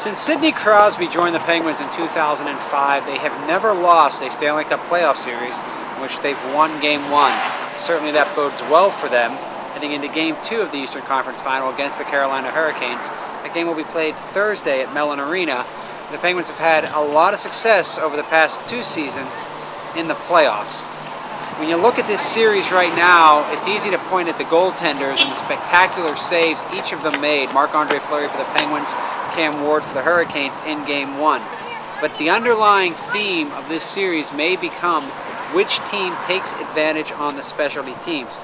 Since Sidney Crosby joined the Penguins in 2005, they have never lost a Stanley Cup playoff series in which they've won Game 1. Certainly that bodes well for them heading into Game 2 of the Eastern Conference Final against the Carolina Hurricanes. That game will be played Thursday at Mellon Arena. The Penguins have had a lot of success over the past 2 seasons in the playoffs. When you look at this series right now, it's easy to point at the goaltenders and the spectacular saves each of them made. Marc-Andre Fleury for the Penguins, Cam Ward for the Hurricanes in Game 1. But the underlying theme of this series may become which team takes advantage on the specialty teams.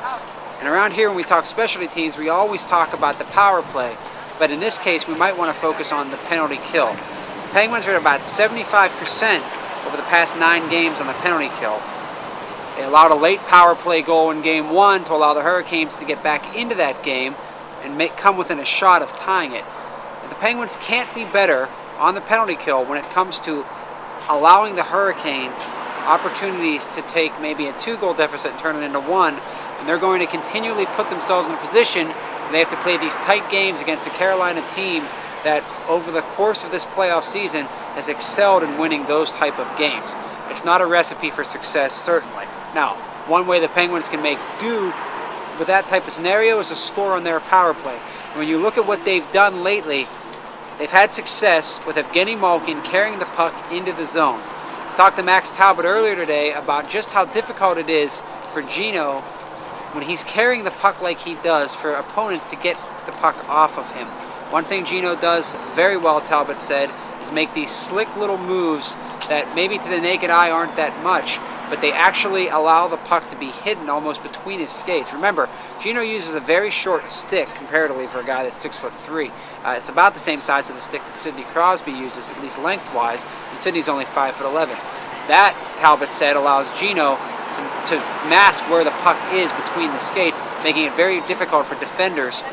And around here when we talk specialty teams, we always talk about the power play. But in this case, we might want to focus on the penalty kill. The Penguins are at about 75% over the past 9 games on the penalty kill. They allowed a late power play goal in Game 1 to allow the Hurricanes to get back into that game and come within a shot of tying it. But the Penguins can't be better on the penalty kill when it comes to allowing the Hurricanes opportunities to take maybe a 2-goal deficit and turn it into 1. And they're going to continually put themselves in a position where they have to play these tight games against a Carolina team that over the course of this playoff season has excelled in winning those type of games. It's not a recipe for success, certainly. Now, one way the Penguins can make do with that type of scenario is to score on their power play. And when you look at what they've done lately, they've had success with Evgeny Malkin carrying the puck into the zone. I talked to Max Talbot earlier today about just how difficult it is for Gino when he's carrying the puck like he does for opponents to get the puck off of him. One thing Gino does very well, Talbot said, is make these slick little moves that maybe to the naked eye aren't that much, but they actually allow the puck to be hidden almost between his skates. Remember, Gino uses a very short stick comparatively for a guy that's 6'3". It's about the same size of the stick that Sidney Crosby uses, at least lengthwise, and Sidney's only 5'11". That, Talbot said, allows Gino to mask where the puck is between the skates, making it very difficult for defenders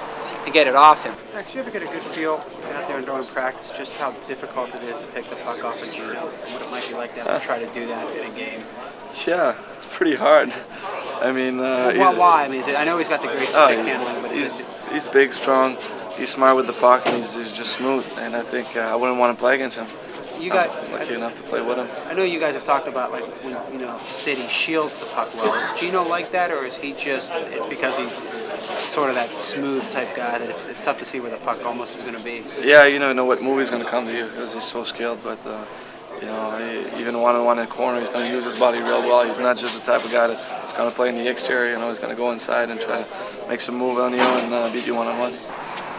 to get it off him. Max, you ever get a good feel out there during practice just how difficult it is to take the puck off of Gino and what it might be like to have to try to do that in a game? Yeah, it's pretty hard. I mean, why? I mean, I know he's got the great stick handling, but he's big, strong, he's smart with the puck, and he's just smooth. And I think I wouldn't want to play against him. I'm lucky enough to play with him. I know you guys have talked about like when City shields the puck well. Is Gino like that, or is he just? It's because he's sort of that smooth type guy that it's tough to see where the puck almost is going to be. Yeah, you never know what movie's going to come to you because he's so skilled. But even one-on-one in the corner, he's going to use his body real well. He's not just the type of guy that's going to play in the exterior. He's going to go inside and try to make some move on you and beat you one-on-one.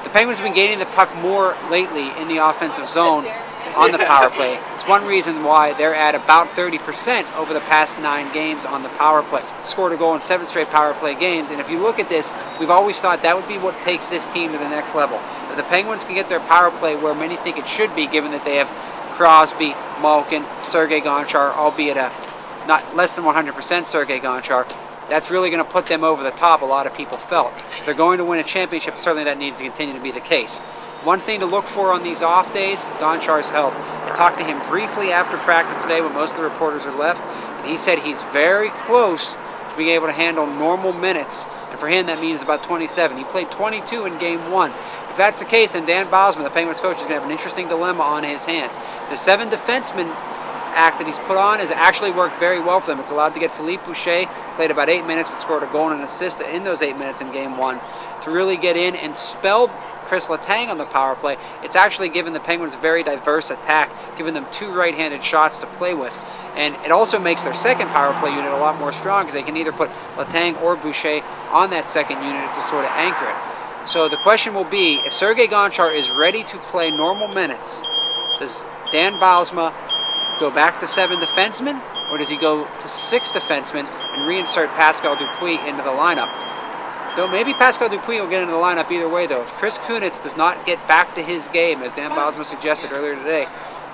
The Penguins have been gaining the puck more lately in the offensive zone on the power play. It's one reason why they're at about 30% over the past 9 games on the power play. Scored a goal in 7 straight power play games, and if you look at this, we've always thought that would be what takes this team to the next level. If the Penguins can get their power play where many think it should be, given that they have Crosby, Malkin, Sergei Gonchar, albeit a not less than 100% Sergei Gonchar, that's really going to put them over the top, a lot of people felt. If they're going to win a championship, certainly that needs to continue to be the case. One thing to look for on these off days, Gonchar's health. I talked to him briefly after practice today when most of the reporters are left, and he said he's very close to being able to handle normal minutes, and for him that means about 27. He played 22 in Game 1. If that's the case, then Dan Bosman, the Penguins coach, is going to have an interesting dilemma on his hands. The 7 defenseman act that he's put on has actually worked very well for them. It's allowed to get Philippe Boucher, played about 8 minutes, but scored a goal and an assist in those 8 minutes in Game 1, to really get in and spell Chris Letang on the power play. It's actually given the Penguins a very diverse attack, giving them 2 right-handed shots to play with. And it also makes their second power play unit a lot more strong because they can either put Letang or Boucher on that second unit to sort of anchor it. So the question will be, if Sergei Gonchar is ready to play normal minutes, does Dan Bylsma go back to 7 defensemen, or does he go to 6 defensemen and reinsert Pascal Dupuis into the lineup? Though maybe Pascal Dupuis will get into the lineup either way, though. If Chris Kunitz does not get back to his game, as Dan Bylsma suggested earlier today,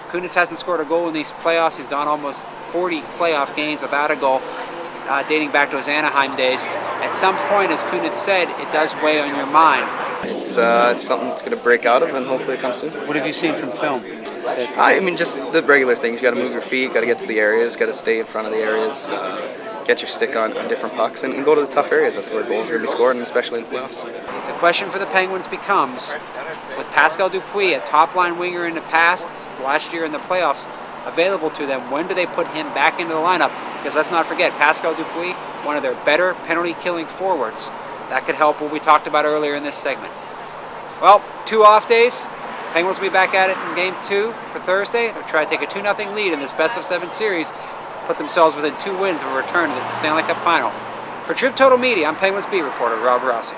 Kunitz hasn't scored a goal in these playoffs. He's gone almost 40 playoff games without a goal, dating back to his Anaheim days. At some point, as Kunitz said, it does weigh on your mind. It's something that's going to break out of, and hopefully it comes soon. What have you seen from film? I mean, just the regular things. You got to move your feet, got to get to the areas, got to stay in front of the areas, get your stick on different pucks, and go to the tough areas. That's where goals are going to be scored, and especially in the playoffs. The question for the Penguins becomes, with Pascal Dupuis, a top-line winger in the past, last year in the playoffs, available to them? When do they put him back into the lineup? Because let's not forget, Pascal Dupuis, one of their better penalty-killing forwards. That could help what we talked about earlier in this segment. Well, 2 off days. Penguins will be back at it in Game 2 for Thursday. They'll try to take a 2-0 lead in this best-of-7 series, put themselves within 2 wins of a return to the Stanley Cup Final. For Trib Total Media, I'm Penguins beat reporter Rob Rossi.